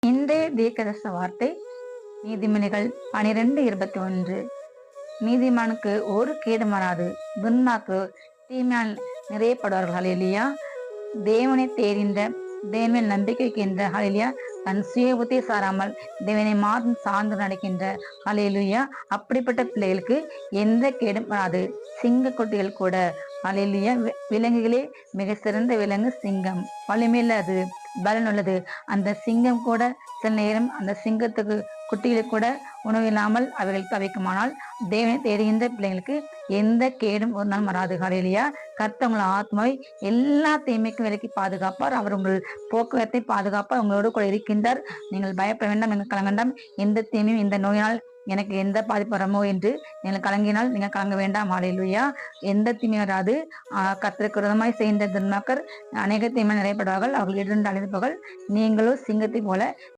இன்றைய தீர்க்கதரிசன வார்த்தை நீதிமொழிகள் 12:21. நீதிமானுக்கு ஒரு கேடும் வராது, துன்மார்க்கு தீமையால் நிறையப்படுவார்கள். ஹல்லேலூயா. தேவனை தேடின்ற, தேவனில் நம்பிக்கை வைக்கின்ற, ஹல்லேலூயா, தன் சுய புத்தி சாராமல் தேவனை மாதம் சார்ந்து நடக்கின்ற, ஹல்லேலூயா, அப்படிப்பட்ட பிள்ளைகளுக்கு எந்த கேடும் வராது. சிங்க குட்டிகள் கூட, ஹல்லேலூயா, விலங்குகளே மிக சிறந்த விலங்கு சிங்கம். வலிமையில அது பலன் உள்ளது. அந்த சிங்கம் கூட சில நேரம் அந்த சிங்கத்துக்கு குட்டிகளுக்கு கூட உணவு இல்லாமல் அவைகள் தவிக்குமானால், தேவனை தேடுகின்ற பிள்ளைங்களுக்கு எந்த கேடும் ஒரு நாள் வராது. ஹல்லேலூயா. கர்த்தர் உங்கள் ஆத்மாவை எல்லா தீமைக்கும் விலக்கி பாதுகாப்பார். அவர் உங்கள் போக்குவரத்தை பாதுகாப்பார். உங்களோடு கூட இருக்கின்றார். நீங்கள் பயப்பட வேண்டாம், நீங்கள் கலங்க வேண்டாம். எந்த தீமையும் இந்த நோயினால் எனக்கு எந்த பாதிப்பு வரமோ என்று நீங்கள் கலங்கினால் நீங்கள் கலங்க வேண்டாம். ஹல்லேலூயா. எந்த தீமை வராது. கர்த்தருக்கு விரோதமாய் செய்கின்ற துன்மார்க்கர் அநேக தீமை நிறையப்படுவார்கள். அவர்கள் இடர்ந்து அழிப்பார்கள். நீங்களோ சிங்கத்தை போல